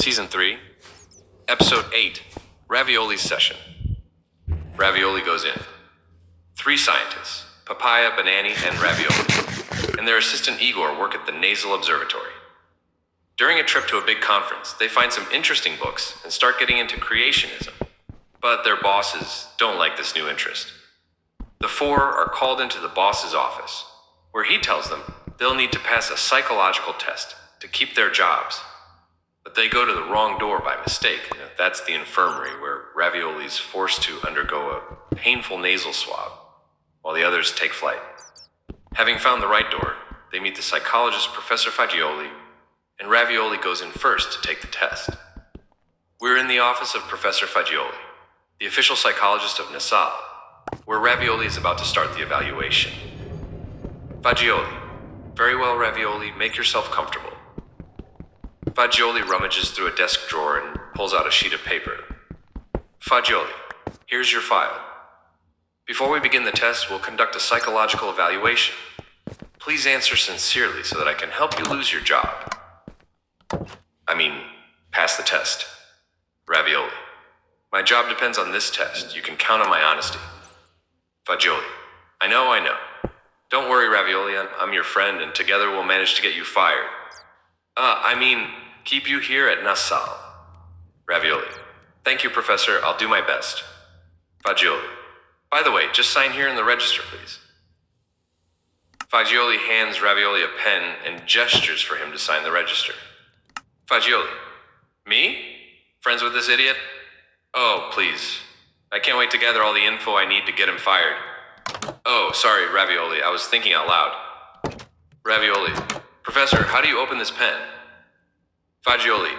Season 3, Episode 8, Ravioli Session. Ravioli goes in. 3 scientists, Papaia, Banani, and Ravioli, and their assistant Igor work at the Nasal Observatory. During a trip to a big conference, they find some interesting books and start getting into creationism. But their bosses don't like this new interest. The 4 are called into the boss's office, where he tells them they'll need to pass a psychological test to keep their jobs. But they go to the wrong door by mistake. That's the infirmary where Ravioli's forced to undergo a painful nasal swab, while the others take flight. Having found the right door, they meet the psychologist Professor Fagioli, and Ravioli goes in first to take the test. We're in the office of Professor Fagioli, the official psychologist of Nassau, where Ravioli is about to start the evaluation. Fagioli. Very well, Ravioli, make yourself comfortable. Fagioli rummages through a desk drawer and pulls out a sheet of paper. Fagioli, here's your file. Before we begin the test, we'll conduct a psychological evaluation. Please answer sincerely so that I can help you lose your job. Pass the test. Ravioli. My job depends on this test. You can count on my honesty. Fagioli. I know. Don't worry, Ravioli. I'm your friend, and together we'll manage to get you fired. Keep you here at Nassau. Ravioli. Thank you, Professor. I'll do my best. Fagioli. By the way, just sign here in the register, please. Fagioli hands Ravioli a pen and gestures for him to sign the register. Fagioli. Me? Friends with this idiot? Oh, please. I can't wait to gather all the info I need to get him fired. Oh, sorry, Ravioli. I was thinking out loud. Ravioli. Professor, how do you open this pen? Fagioli.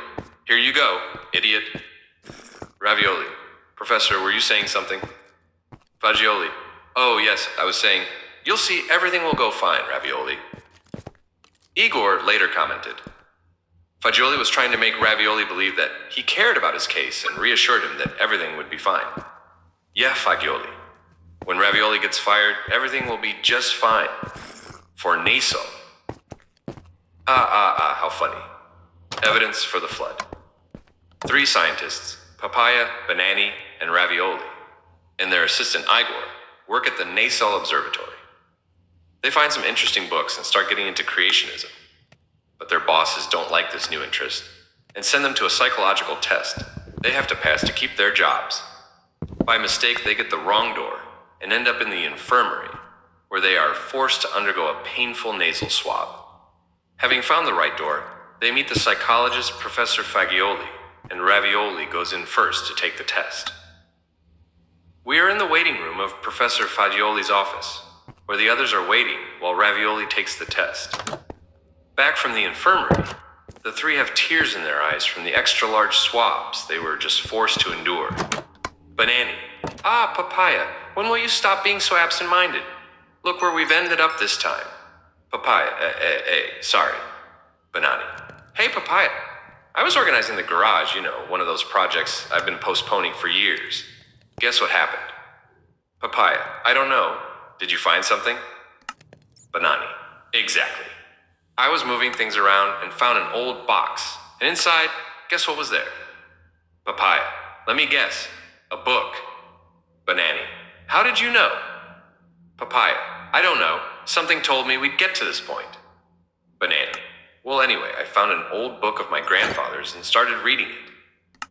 Here you go, idiot. Ravioli. Professor, were you saying something? Fagioli. Oh, yes, I was saying, you'll see everything will go fine, Ravioli. Igor later commented. Fagioli was trying to make Ravioli believe that he cared about his case and reassured him that everything would be fine. Yeah, Fagioli. When Ravioli gets fired, everything will be just fine. For Naso. How funny. Evidence for the flood. 3 scientists, Papaia, Banani, and Ravioli, and their assistant Igor, work at the Nasal Observatory. They find some interesting books and start getting into creationism. But their bosses don't like this new interest and send them to a psychological test they have to pass to keep their jobs. By mistake, they get the wrong door and end up in the infirmary, where they are forced to undergo a painful nasal swab. Having found the right door, they meet the psychologist Professor Fagioli, and Ravioli goes in first to take the test. We are in the waiting room of Professor Fagioli's office, where the others are waiting while Ravioli takes the test. Back from the infirmary, the 3 have tears in their eyes from the extra-large swabs they were just forced to endure. Banani. Papaia, when will you stop being so absent-minded? Look where we've ended up this time. Papaia, sorry. Banani. Hey, Papaia. I was organizing the garage, one of those projects I've been postponing for years. Guess what happened? Papaia. I don't know. Did you find something? Banani. Exactly. I was moving things around and found an old box. And inside, guess what was there? Papaia. Let me guess. A book. Banani. How did you know? Papaia. I don't know. Something told me we'd get to this point. Banani. Well, anyway, I found an old book of my grandfather's and started reading it.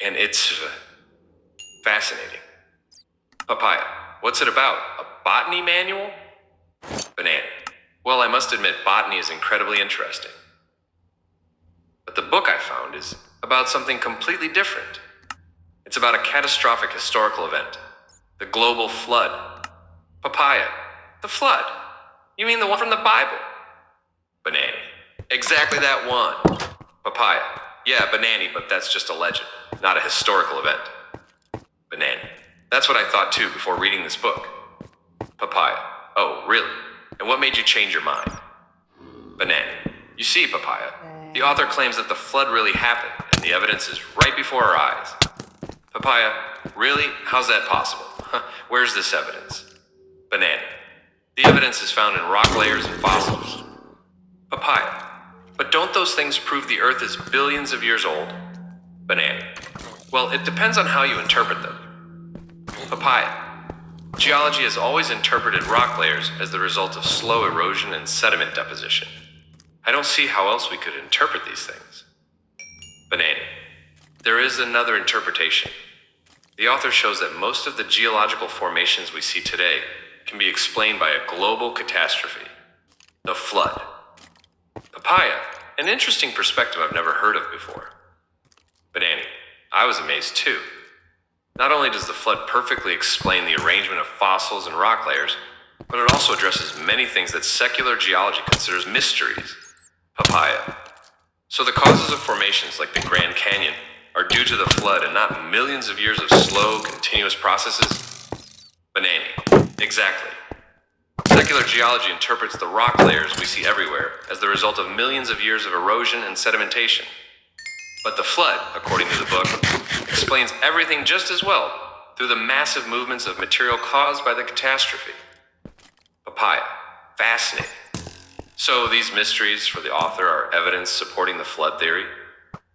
And it's fascinating. Papaia. What's it about? A botany manual? Banani. Well, I must admit, botany is incredibly interesting. But the book I found is about something completely different. It's about a catastrophic historical event. The global flood. Papaia. The flood? You mean the one from the Bible? Banani. Exactly that one. Papaia. Yeah, Banani, but that's just a legend, not a historical event. Banani. That's what I thought too before reading this book. Papaia. Oh, really? And what made you change your mind? Banani. You see, Papaia, the author claims that the flood really happened, and the evidence is right before our eyes. Papaia. Really? How's that possible? Where's this evidence? Banani. The evidence is found in rock layers and fossils. Papaia. But don't those things prove the Earth is billions of years old? Banana. Well, it depends on how you interpret them. Papaya. Geology has always interpreted rock layers as the result of slow erosion and sediment deposition. I don't see how else we could interpret these things. Banana. There is another interpretation. The author shows that most of the geological formations we see today can be explained by a global catastrophe, the flood. Papaya, an interesting perspective I've never heard of before. Banana, I was amazed too. Not only does the flood perfectly explain the arrangement of fossils and rock layers, but it also addresses many things that secular geology considers mysteries. Papaya. So the causes of formations like the Grand Canyon are due to the flood and not millions of years of slow, continuous processes? Banana. Exactly. Secular geology interprets the rock layers we see everywhere as the result of millions of years of erosion and sedimentation. But the flood, according to the book, explains everything just as well through the massive movements of material caused by the catastrophe. Papaya. Fascinating. So these mysteries for the author are evidence supporting the flood theory?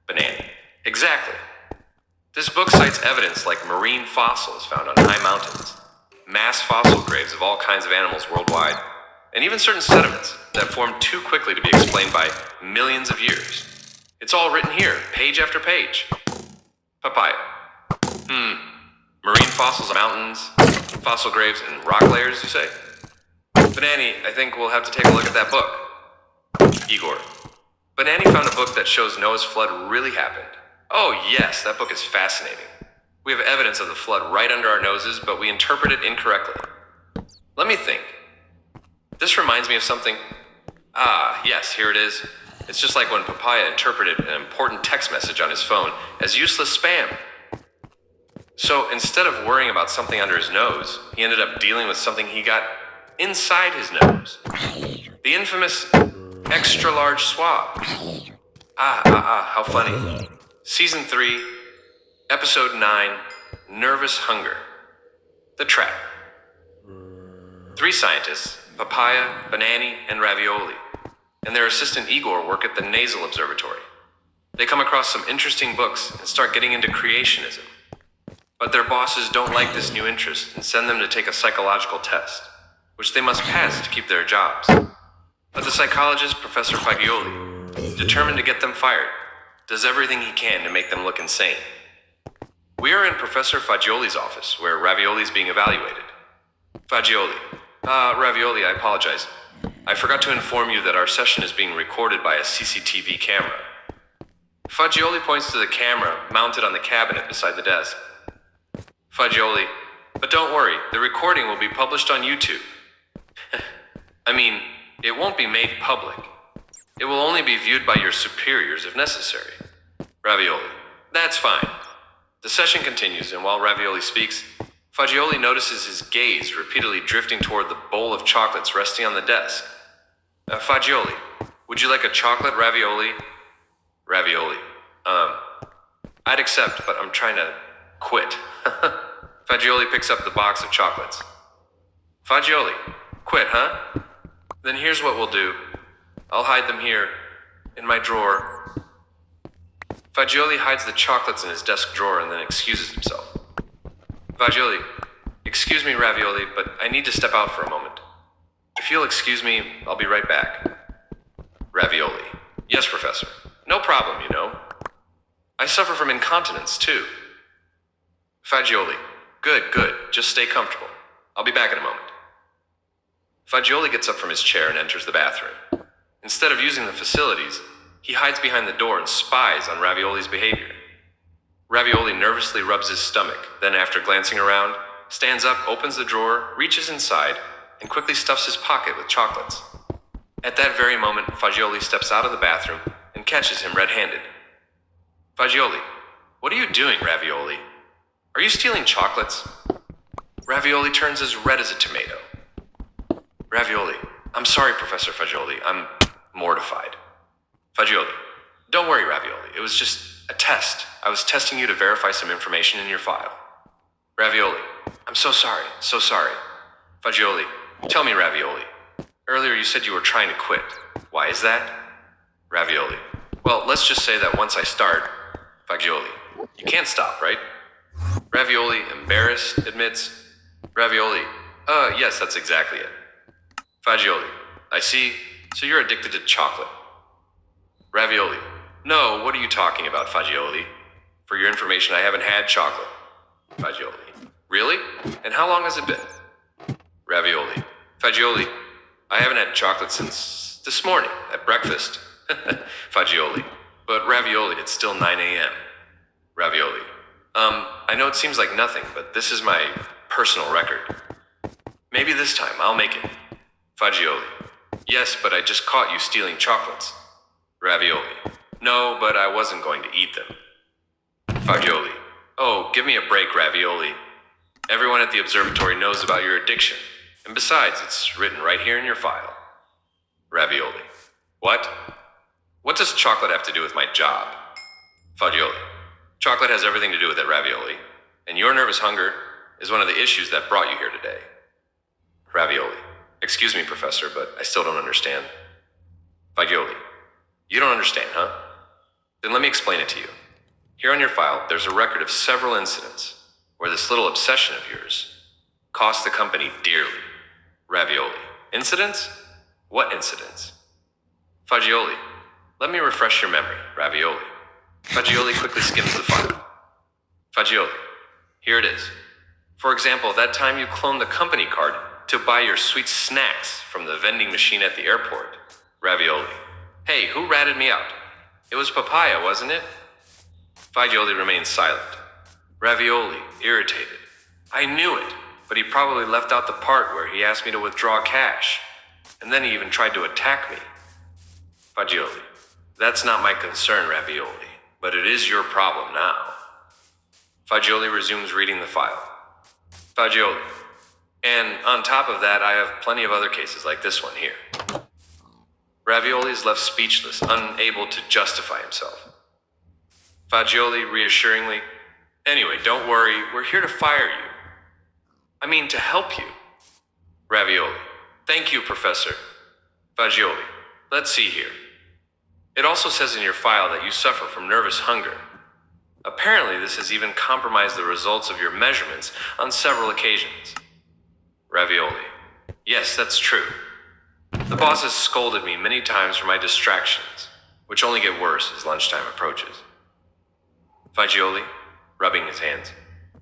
Banana. Exactly. This book cites evidence like marine fossils found on high mountains, mass fossil graves of all kinds of animals worldwide, and even certain sediments that formed too quickly to be explained by millions of years. It's all written here, page after page. Papaya. Marine fossils, mountains, fossil graves, and rock layers, you say? Banani, I think we'll have to take a look at that book. Igor. Banani found a book that shows Noah's flood really happened. Oh yes, that book is fascinating. We have evidence of the flood right under our noses, but we interpret it incorrectly. Let me think. This reminds me of something. Ah, yes, here it is. It's just like when Papaya interpreted an important text message on his phone as useless spam. So instead of worrying about something under his nose, he ended up dealing with something he got inside his nose. The infamous extra large swab. How funny. Season 3, Episode 9, Nervous Hunger. The Trap. 3 scientists, Papaya, Banani, and Ravioli, and their assistant Igor work at the Nasal Observatory. They come across some interesting books and start getting into creationism. But their bosses don't like this new interest and send them to take a psychological test, which they must pass to keep their jobs. But the psychologist, Professor Fagioli, determined to get them fired, does everything he can to make them look insane. We are in Professor Fagioli's office, where Ravioli is being evaluated. Fagioli. Ravioli, I apologize. I forgot to inform you that our session is being recorded by a CCTV camera. Fagioli points to the camera mounted on the cabinet beside the desk. Fagioli. But don't worry, the recording will be published on YouTube. I mean, it won't be made public. It will only be viewed by your superiors if necessary. Ravioli. That's fine. The session continues, and while Ravioli speaks, Fagioli notices his gaze repeatedly drifting toward the bowl of chocolates resting on the desk. Fagioli, would you like a chocolate ravioli? Ravioli. I'd accept, but I'm trying to quit. Fagioli picks up the box of chocolates. Fagioli, quit, huh? Then here's what we'll do. I'll hide them here, in my drawer. Fagioli hides the chocolates in his desk drawer and then excuses himself. Fagioli, excuse me, Ravioli, but I need to step out for a moment. If you'll excuse me, I'll be right back. Ravioli, yes, Professor. No problem, you know. I suffer from incontinence, too. Fagioli, good, just stay comfortable. I'll be back in a moment. Fagioli gets up from his chair and enters the bathroom. Instead of using the facilities, he hides behind the door and spies on Ravioli's behavior. Ravioli nervously rubs his stomach, then after glancing around, stands up, opens the drawer, reaches inside, and quickly stuffs his pocket with chocolates. At that very moment, Fagioli steps out of the bathroom and catches him red-handed. Fagioli, what are you doing, Ravioli? Are you stealing chocolates? Ravioli turns as red as a tomato. Ravioli, I'm sorry, Professor Fagioli, I'm mortified. Fagioli, don't worry, Ravioli, it was just a test. I was testing you to verify some information in your file. Ravioli, I'm so sorry. Fagioli, tell me, Ravioli. Earlier you said you were trying to quit. Why is that? Ravioli, well, let's just say that once I start... Fagioli, You can't stop, right? Ravioli, embarrassed, admits. Ravioli, yes, that's exactly it. Fagioli, I see, so you're addicted to chocolate. Ravioli, no, what are you talking about, Fagioli? For your information, I haven't had chocolate. Fagioli, really? And how long has it been? Ravioli, Fagioli, I haven't had chocolate since this morning at breakfast. Fagioli, but Ravioli, it's still 9 a.m. Ravioli, I know it seems like nothing, but this is my personal record. Maybe this time I'll make it. Fagioli, yes, but I just caught you stealing chocolates. Ravioli, no, but I wasn't going to eat them. Fagioli, oh, give me a break, Ravioli. Everyone at the observatory knows about your addiction, and besides, it's written right here in your file. Ravioli, what? What does chocolate have to do with my job? Fagioli, chocolate has everything to do with it, Ravioli, and your nervous hunger is one of the issues that brought you here today. Ravioli, excuse me, Professor, but I still don't understand. Fagioli, you don't understand, huh? Then let me explain it to you. Here on your file, there's a record of several incidents where this little obsession of yours cost the company dearly. Ravioli, incidents? What incidents? Fagioli, let me refresh your memory, Ravioli. Fagioli quickly skims the file. Fagioli, here it is. For example, that time you cloned the company card to buy your sweet snacks from the vending machine at the airport. Ravioli, hey, who ratted me out? It was Papaia, wasn't it? Fagioli remained silent. Ravioli, irritated. I knew it, but he probably left out the part where he asked me to withdraw cash. And then he even tried to attack me. Fagioli, that's not my concern, Ravioli, but it is your problem now. Fagioli resumes reading the file. Fagioli, and on top of that, I have plenty of other cases like this one here. Ravioli is left speechless, unable to justify himself. Fagioli reassuringly, anyway, don't worry, we're here to fire you. I mean, to help you. Ravioli, thank you, Professor. Fagioli, let's see here. It also says in your file that you suffer from nervous hunger. Apparently, this has even compromised the results of your measurements on several occasions. Ravioli, yes, that's true. The boss has scolded me many times for my distractions, which only get worse as lunchtime approaches. Fagioli, rubbing his hands.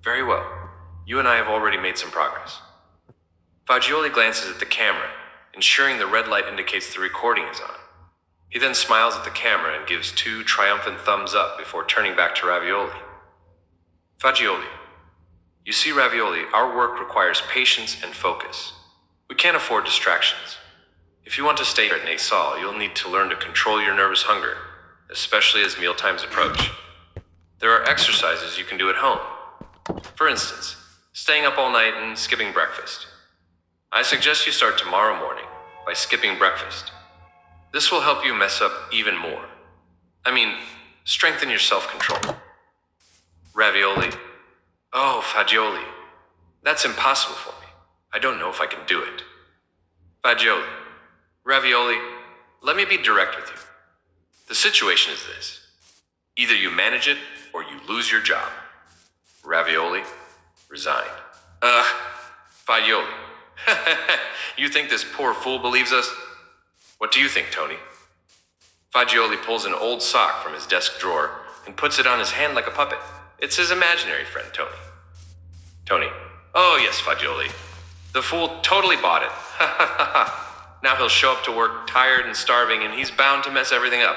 Very well. You and I have already made some progress. Fagioli glances at the camera, ensuring the red light indicates the recording is on. He then smiles at the camera and gives 2 triumphant thumbs up before turning back to Ravioli. Fagioli, you see, Ravioli, our work requires patience and focus. We can't afford distractions. If you want to stay here at Nasal, you'll need to learn to control your nervous hunger, especially as mealtimes approach. There are exercises you can do at home. For instance, staying up all night and skipping breakfast. I suggest you start tomorrow morning by skipping breakfast. This will help you mess up even more. Strengthen your self-control. Ravioli. Oh, Fagioli. That's impossible for me. I don't know if I can do it. Fagioli. Ravioli, let me be direct with you. The situation is this. Either you manage it or you lose your job. Ravioli, resign. Fagioli. You think this poor fool believes us? What do you think, Tony? Fagioli pulls an old sock from his desk drawer and puts it on his hand like a puppet. It's his imaginary friend, Tony. Tony. Oh, yes, Fagioli. The fool totally bought it. Ha ha ha ha. Now he'll show up to work tired and starving, and he's bound to mess everything up.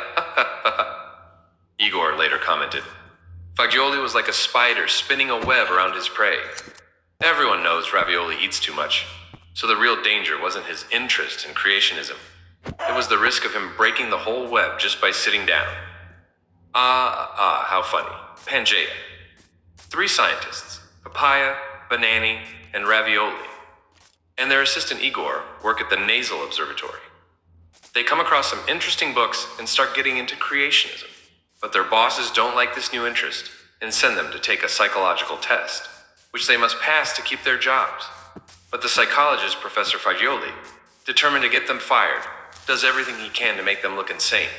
Igor later commented, Fagioli was like a spider spinning a web around his prey. Everyone knows Ravioli eats too much, so the real danger wasn't his interest in creationism. It was the risk of him breaking the whole web just by sitting down. How funny. Pangaea. 3 scientists, Papaia, Banani, and Ravioli, and their assistant Igor work at the Nasal Observatory. They come across some interesting books and start getting into creationism, but their bosses don't like this new interest and send them to take a psychological test, which they must pass to keep their jobs. But the psychologist, Professor Fagioli, determined to get them fired, does everything he can to make them look insane.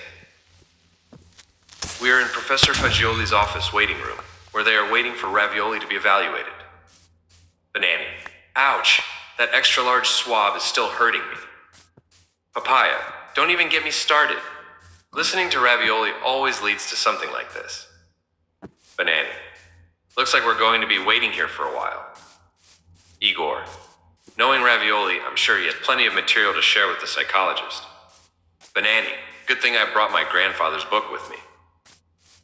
We are in Professor Fagioli's office waiting room. where they are waiting for ravioli to be evaluated. Banani. Ouch, that extra large swab is still hurting me. Papaya. Don't even get me started. Listening to ravioli always leads to something like this. Banani. Looks like we're going to be waiting here for a while. Igor. Knowing ravioli, I'm sure he had plenty of material to share with the psychologist. Banani. Good thing I brought my grandfather's book with me.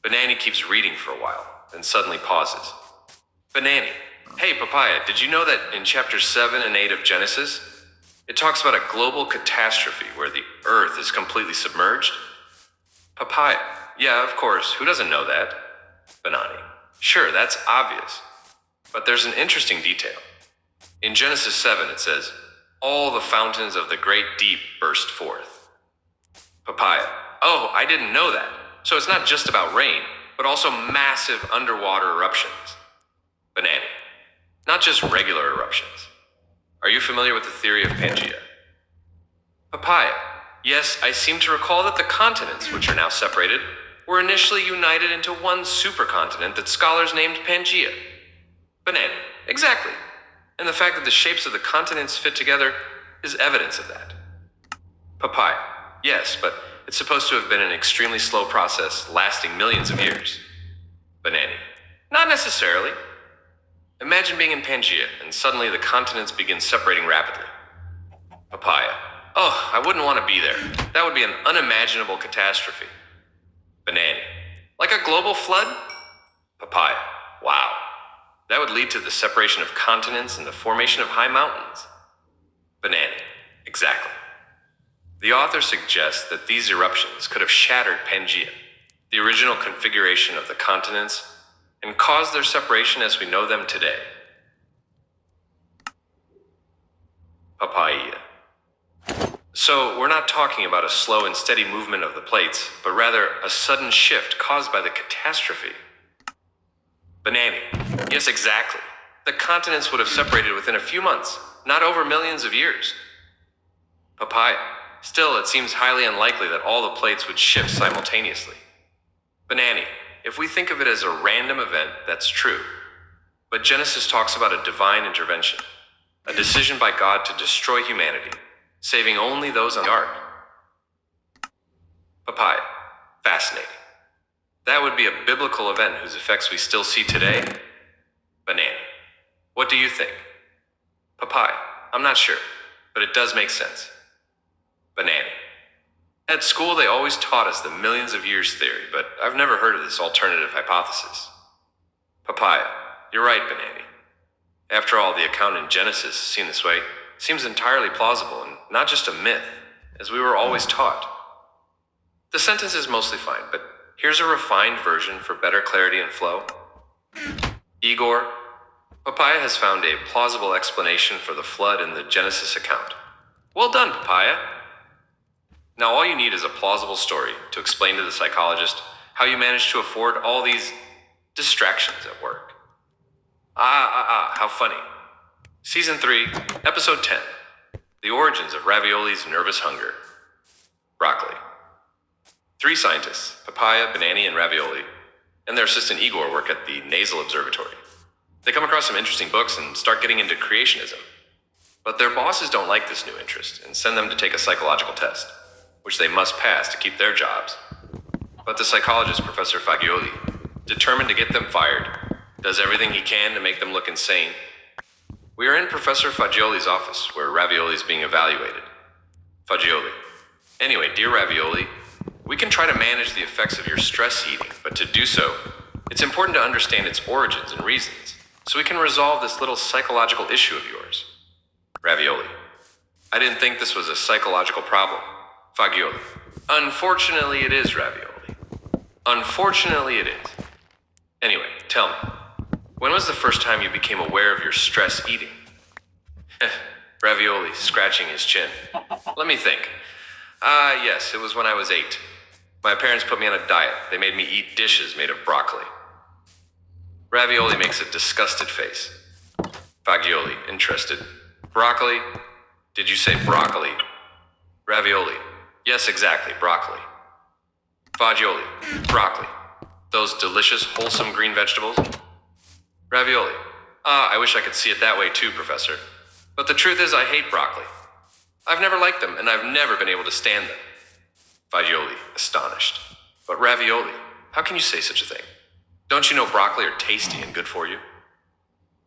Banani keeps reading for a while, then suddenly pauses. Banani. Hey, Papaya, did you know that in chapters 7 and 8 of Genesis, it talks about a global catastrophe where the earth is completely submerged? Papaya. Yeah, of course. Who doesn't know that? Banani. Sure, that's obvious. But there's an interesting detail. In Genesis 7, it says, all the fountains of the great deep burst forth. Papaya. Oh, I didn't know that. So it's not just about rain, but also massive underwater eruptions. Banani. Not just regular eruptions. Are you familiar with the theory of Pangaea? Papaya. Yes, I seem to recall that the continents, which are now separated, were initially united into one supercontinent that scholars named Pangaea. Banani. Exactly. And the fact that the shapes of the continents fit together is evidence of that. Papaya. Yes, but it's supposed to have been an extremely slow process lasting millions of years. Banani. Not necessarily. Imagine being in Pangaea and suddenly the continents begin separating rapidly. Papaya. Oh, I wouldn't want to be there. That would be an unimaginable catastrophe. Banani. Like a global flood? Papaya. Wow. That would lead to the separation of continents and the formation of high mountains. Banani. Exactly. The author suggests that these eruptions could have shattered Pangaea, the original configuration of the continents, and caused their separation as we know them today. Papaia. So, we're not talking about a slow and steady movement of the plates, but rather a sudden shift caused by the catastrophe. Banani. Yes, exactly. The continents would have separated within a few months, not over millions of years. Papaya. Still, it seems highly unlikely that all the plates would shift simultaneously. Banani. If we think of it as a random event, that's true. But Genesis talks about a divine intervention, a decision by God to destroy humanity, saving only those on the ark. Papaya. Fascinating. That would be a biblical event whose effects we still see today. Banani. What do you think? Papaya. I'm not sure, but it does make sense. Banani. At school, they always taught us the millions of years theory, but I've never heard of this alternative hypothesis. Papaya. You're right, Banani. After all, the account in Genesis, seen this way, seems entirely plausible and not just a myth, as we were always taught. The sentence is mostly fine, but here's a refined version for better clarity and flow. Igor, Papaya has found a plausible explanation for the flood in the Genesis account. Well done, Papaya. Now all you need is a plausible story to explain to the psychologist how you managed to afford all these distractions at work. How funny. Season 3, Episode 10. The origins of ravioli's nervous hunger. Broccoli. 3 scientists, Papaya, Banani, and Ravioli, and their assistant Igor work at the Nasal Observatory. They come across some interesting books and start getting into creationism. But their bosses don't like this new interest and send them to take a psychological test, which they must pass to keep their jobs. But the psychologist, Professor Fagioli, determined to get them fired, does everything he can to make them look insane. We are in Professor Fagioli's office, where Ravioli is being evaluated. Fagioli. Anyway, dear Ravioli, we can try to manage the effects of your stress eating, but to do so, it's important to understand its origins and reasons, so we can resolve this little psychological issue of yours. Ravioli. I didn't think this was a psychological problem. Fagioli. Unfortunately it is, Ravioli. Unfortunately it is. Anyway, tell me, when was the first time you became aware of your stress eating? Ravioli, scratching his chin. Let me think. Yes, it was when I was 8. My parents put me on a diet. They made me eat dishes made of broccoli. Ravioli makes a disgusted face. Fagioli, interested. Broccoli? Did you say broccoli? Ravioli. Yes, exactly, broccoli. Fagioli. Broccoli. Those delicious, wholesome green vegetables? Ravioli. Ah, I wish I could see it that way too, Professor. But the truth is I hate broccoli. I've never liked them, and I've never been able to stand them. Fagioli, astonished. But ravioli, how can you say such a thing? Don't you know broccoli are tasty and good for you?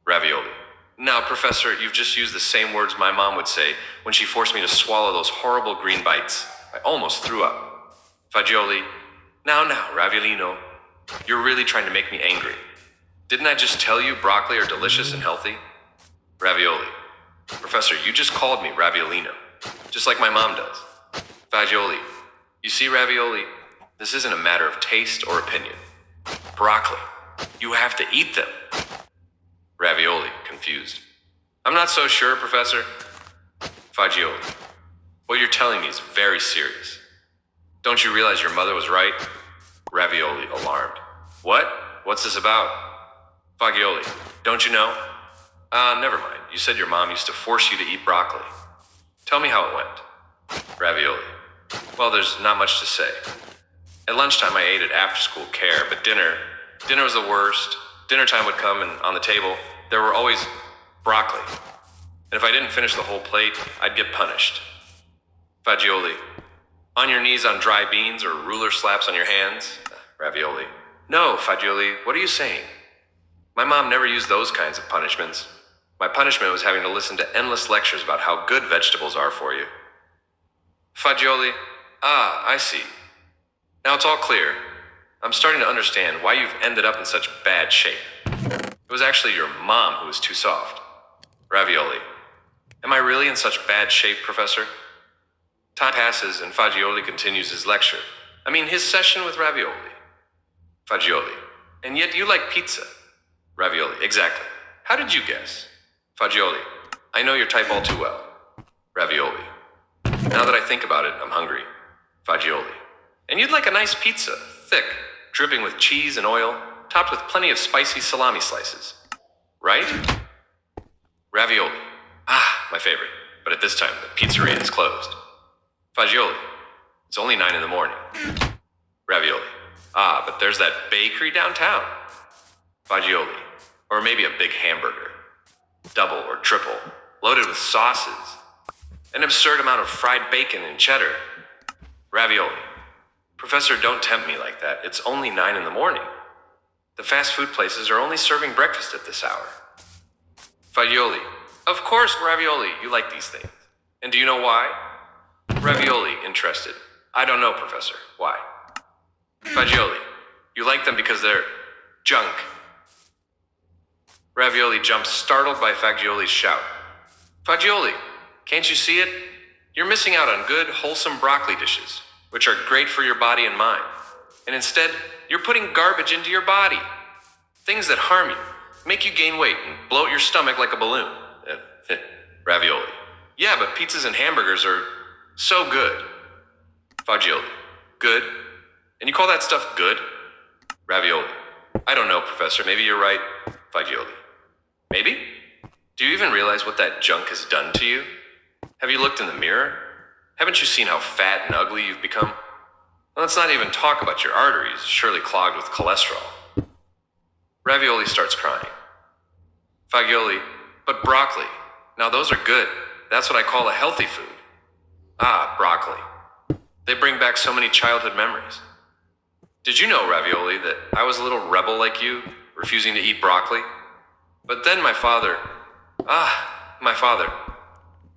Ravioli. Now, Professor, you've just used the same words my mom would say when she forced me to swallow those horrible green bites. I almost threw up. Fagioli. Now, Raviolino. You're really trying to make me angry. Didn't I just tell you broccoli are delicious and healthy? Ravioli. Professor, you just called me Raviolino, just like my mom does. Fagioli. You see, Ravioli, this isn't a matter of taste or opinion. Broccoli. You have to eat them. Ravioli, confused. I'm not so sure, Professor. Fagioli. What you're telling me is very serious. Don't you realize your mother was right? Ravioli, alarmed. What? What's this about? Fagioli. Don't you know? Never mind. You said your mom used to force you to eat broccoli. Tell me how it went. Ravioli. Well, there's not much to say. At lunchtime, I ate at after-school care, but dinner was the worst. Dinner time would come, and on the table, there were always broccoli. And if I didn't finish the whole plate, I'd get punished. Fagioli. On your knees on dry beans or ruler slaps on your hands? Ravioli. No, Fagioli, what are you saying? My mom never used those kinds of punishments. My punishment was having to listen to endless lectures about how good vegetables are for you. Fagioli. Ah, I see. Now it's all clear. I'm starting to understand why you've ended up in such bad shape. It was actually your mom who was too soft. Ravioli. Am I really in such bad shape, Professor? Time passes and Fagioli continues his lecture. His session with Ravioli. Fagioli. And yet you like pizza. Ravioli. Exactly. How did you guess? Fagioli. I know your type all too well. Ravioli. Now that I think about it, I'm hungry. Fagioli. And you'd like a nice pizza, thick, dripping with cheese and oil, topped with plenty of spicy salami slices. Right? Ravioli. Ah, my favorite. But at this time, the pizzeria is closed. Fagioli. It's only 9 in the morning. Ravioli. Ah, but there's that bakery downtown. Fagioli. Or maybe a big hamburger. Double or triple. Loaded with sauces. An absurd amount of fried bacon and cheddar. Ravioli. Professor, don't tempt me like that. It's only 9 in the morning. The fast food places are only serving breakfast at this hour. Fagioli. Of course, Ravioli, you like these things. And do you know why? Ravioli, interested. I don't know, Professor. Why? Fagioli. You like them because they're junk. Ravioli jumps, startled by Fagioli's shout. Fagioli, can't you see it? You're missing out on good, wholesome broccoli dishes, which are great for your body and mind. And instead, you're putting garbage into your body. Things that harm you, make you gain weight, and bloat your stomach like a balloon. Ravioli. Yeah, but pizzas and hamburgers are so good. Fagioli. Good? And you call that stuff good? Ravioli. I don't know, Professor. Maybe you're right. Fagioli. Maybe? Do you even realize what that junk has done to you? Have you looked in the mirror? Haven't you seen how fat and ugly you've become? Well, let's not even talk about your arteries, surely clogged with cholesterol. Ravioli starts crying. Fagioli. But broccoli. Now those are good. That's what I call a healthy food. Ah, broccoli. They bring back so many childhood memories. Did you know, Ravioli, that I was a little rebel like you, refusing to eat broccoli? But then my father...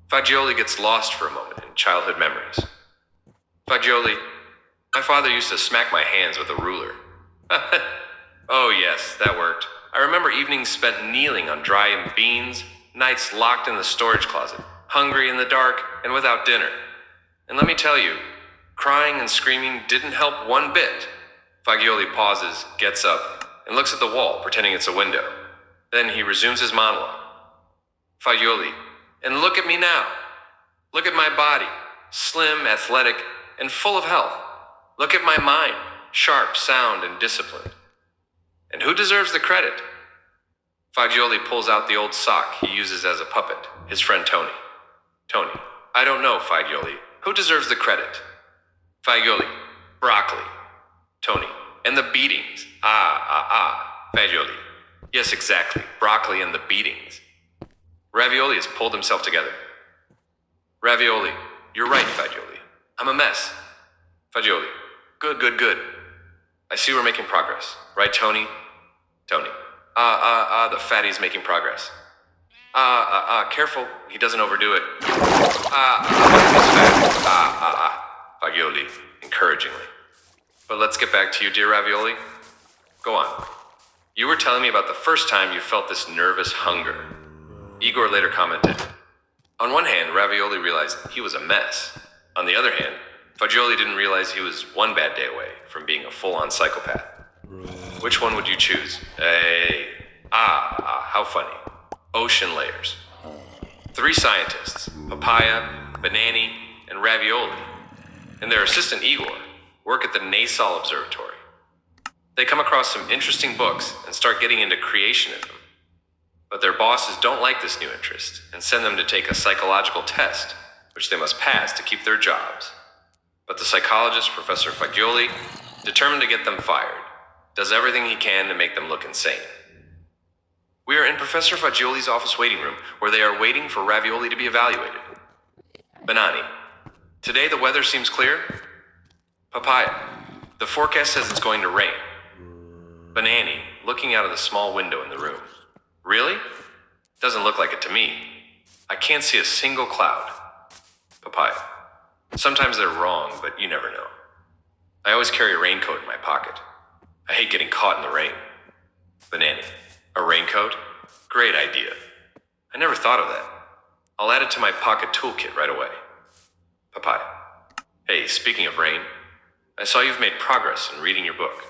Fagioli gets lost for a moment in childhood memories. Fagioli, my father used to smack my hands with a ruler. Oh yes, that worked. I remember evenings spent kneeling on dry beans, nights locked in the storage closet, hungry in the dark and without dinner. And let me tell you, crying and screaming didn't help one bit. Fagioli pauses, gets up, and looks at the wall, pretending it's a window. Then he resumes his monologue. Fagioli, and look at me now. Look at my body, slim, athletic, and full of health. Look at my mind, sharp, sound, and disciplined. And who deserves the credit? Fagioli pulls out the old sock he uses as a puppet, his friend Tony. Tony, I don't know, Fagioli. Who deserves the credit? Fagioli, broccoli. Tony, and the beatings. Fagioli. Yes, exactly. Broccoli and the beatings. Ravioli has pulled himself together. Ravioli. You're right, Fagioli. I'm a mess. Fagioli. Good. I see we're making progress. Right, Tony? Tony. The fatty's making progress. Careful. He doesn't overdo it. Miss Fat. Fagioli, encouragingly. But let's get back to you, dear Ravioli. Go on. You were telling me about the first time you felt this nervous hunger. Igor later commented, on one hand, Ravioli realized he was a mess. On the other hand, Fagioli didn't realize he was one bad day away from being a full-on psychopath. Which one would you choose? How funny. Ocean layers. 3 scientists, Papaia, Banani, and Ravioli, and their assistant Igor, work at the Nasal Observatory. They come across some interesting books and start getting into creationism. But their bosses don't like this new interest and send them to take a psychological test, which they must pass to keep their jobs. But the psychologist, Professor Fagioli, determined to get them fired, does everything he can to make them look insane. We are in Professor Fagioli's office waiting room, where they are waiting for Ravioli to be evaluated. Banani. Today the weather seems clear. Papaia. The forecast says it's going to rain. Banani, looking out of the small window in the room. Really? Doesn't look like it to me. I can't see a single cloud. Papaia. Sometimes they're wrong, but you never know. I always carry a raincoat in my pocket. I hate getting caught in the rain. Banani. A raincoat? Great idea. I never thought of that. I'll add it to my pocket toolkit right away. Papaia. Hey, speaking of rain, I saw you've made progress in reading your book.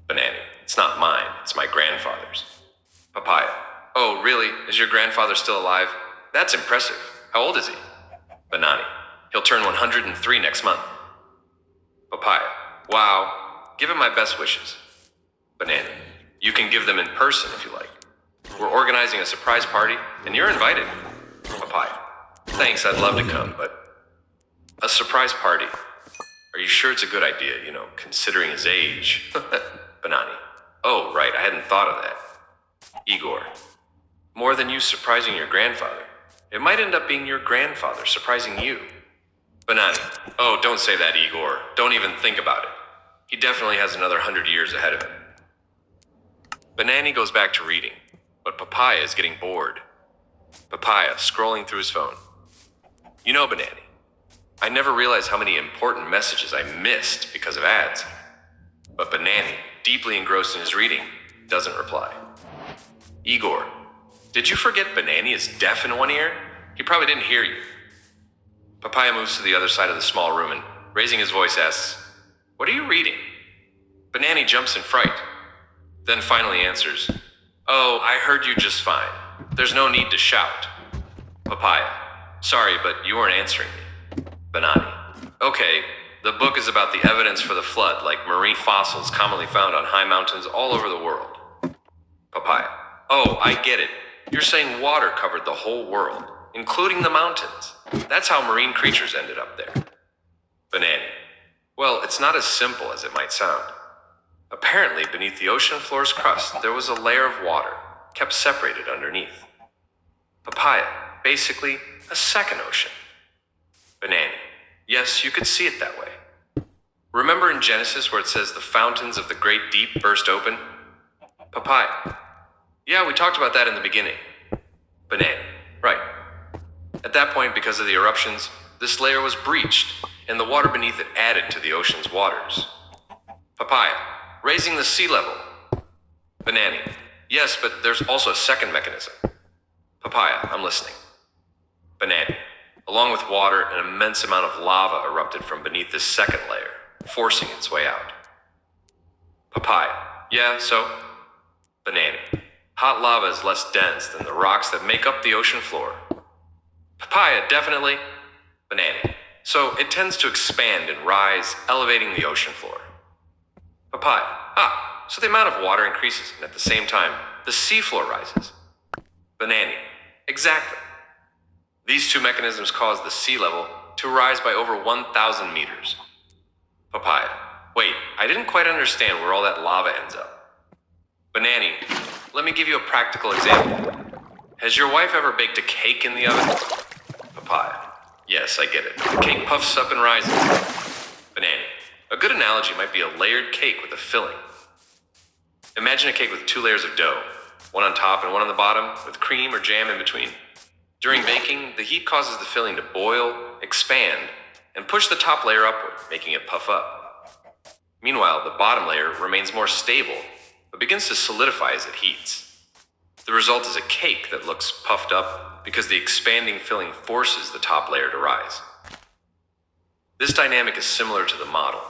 Banani. It's not mine, it's my grandfather's. Papaia. Oh, really? Is your grandfather still alive? That's impressive. How old is he? Banani. He'll turn 103 next month. Papaia. Wow. Give him my best wishes. Banani. You can give them in person if you like. We're organizing a surprise party, and you're invited. Papaia. Thanks, I'd love to come, but... A surprise party? Are you sure it's a good idea, considering his age? Banani. Oh, right, I hadn't thought of that. Igor. More than you surprising your grandfather. It might end up being your grandfather surprising you. Banani. Oh, don't say that, Igor. Don't even think about it. He definitely has another 100 years ahead of him. Banani goes back to reading, but Papaia is getting bored. Papaia, scrolling through his phone. Banani, I never realized how many important messages I missed because of ads. But Banani, deeply engrossed in his reading, doesn't reply. Igor, did you forget Banani is deaf in one ear? He probably didn't hear you. Papaia moves to the other side of the small room and, raising his voice, asks, What are you reading? Banani jumps in fright, then finally answers, Oh, I heard you just fine. There's no need to shout. Papaia, sorry, but you weren't answering me. Banani, okay, the book is about the evidence for the flood, like marine fossils commonly found on high mountains all over the world. Papaia, oh, I get it. You're saying water covered the whole world, including the mountains. That's how marine creatures ended up there. Banani, well, it's not as simple as it might sound. Apparently, beneath the ocean floor's crust, there was a layer of water, kept separated underneath. Papaia, basically, a second ocean. Banani, yes, you could see it that way. Remember in Genesis where it says the fountains of the great deep burst open? Papaia, yeah, we talked about that in the beginning. Banani, right. At that point, because of the eruptions, this layer was breached, and the water beneath it added to the ocean's waters. Papaia, raising the sea level. Banani, yes, but there's also a second mechanism. Papaia, I'm listening. Banani, along with water, an immense amount of lava erupted from beneath this second layer, forcing its way out. Papaia, yeah, so? Banani, hot lava is less dense than the rocks that make up the ocean floor. Papaia, definitely. Banani, so it tends to expand and rise, elevating the ocean floor. Papaia, so the amount of water increases, and at the same time, the seafloor rises. Banani, exactly. These two mechanisms cause the sea level to rise by over 1,000 meters. Papaia, Wait, I didn't quite understand where all that lava ends up. Banani, let me give you a practical example. Has your wife ever baked a cake in the oven? Papaya. Yes, I get it. The cake puffs up and rises. Banani. A good analogy might be a layered cake with a filling. Imagine a cake with 2 layers of dough, one on top and one on the bottom, with cream or jam in between. During baking, the heat causes the filling to boil, expand, and push the top layer upward, making it puff up. Meanwhile, the bottom layer remains more stable, but begins to solidify as it heats. The result is a cake that looks puffed up because the expanding filling forces the top layer to rise. This dynamic is similar to the model.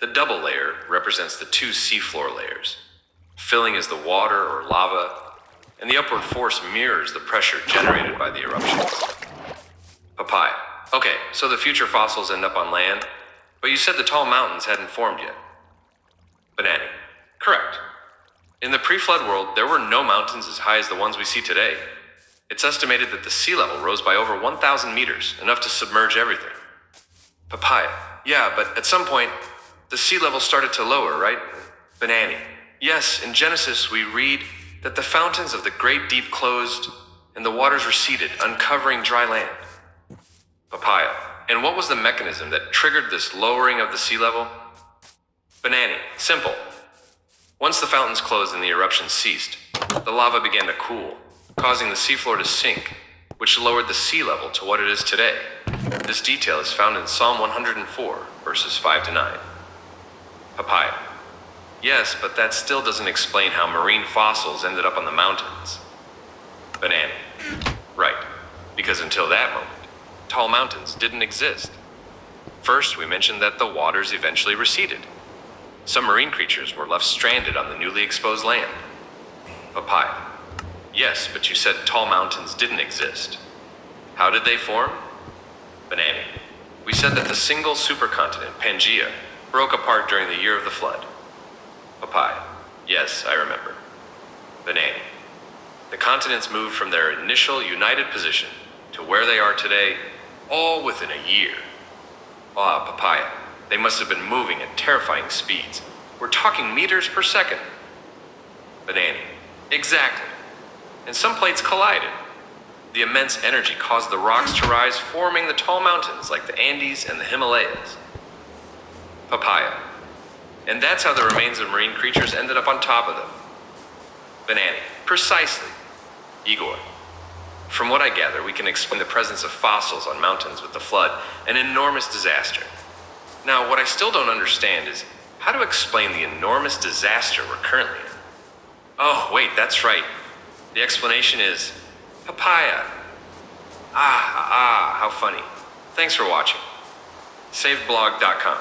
The double layer represents the 2 seafloor layers. Filling is the water or lava, and the upward force mirrors the pressure generated by the eruptions. Papaya. Okay, so the future fossils end up on land, but you said the tall mountains hadn't formed yet. Banani. Correct. In the pre-flood world, there were no mountains as high as the ones we see today. It's estimated that the sea level rose by over 1,000 meters, enough to submerge everything. Papaya. Yeah, but at some point, the sea level started to lower, right? Banani. Yes, in Genesis we read that the fountains of the great deep closed and the waters receded, uncovering dry land. Papaya. And what was the mechanism that triggered this lowering of the sea level? Banani. Simple. Once the fountains closed and the eruption ceased, the lava began to cool, causing the seafloor to sink, which lowered the sea level to what it is today. This detail is found in Psalm 104, verses 5 to 9. Papaya. Yes, but that still doesn't explain how marine fossils ended up on the mountains. Banani. Right, because until that moment, tall mountains didn't exist. First, we mentioned that the waters eventually receded. Some marine creatures were left stranded on the newly exposed land. Papaya. Yes, but you said tall mountains didn't exist. How did they form? Banani. We said that the single supercontinent, Pangaea, broke apart during the year of the flood. Papaya. Yes, I remember. Banani. The continents moved from their initial united position to where they are today, all within a year. Ah, Papaya. They must have been moving at terrifying speeds. We're talking meters per second. Banani. Exactly. And some plates collided. The immense energy caused the rocks to rise, forming the tall mountains like the Andes and the Himalayas. Papaya. And that's how the remains of marine creatures ended up on top of them. Banani. Precisely. Igor. From what I gather, we can explain the presence of fossils on mountains with the flood, an enormous disaster. Now, what I still don't understand is how to explain the enormous disaster we're currently in. Oh, wait, that's right. The explanation is papaya. How funny. Thanks for watching. SavedBlog.com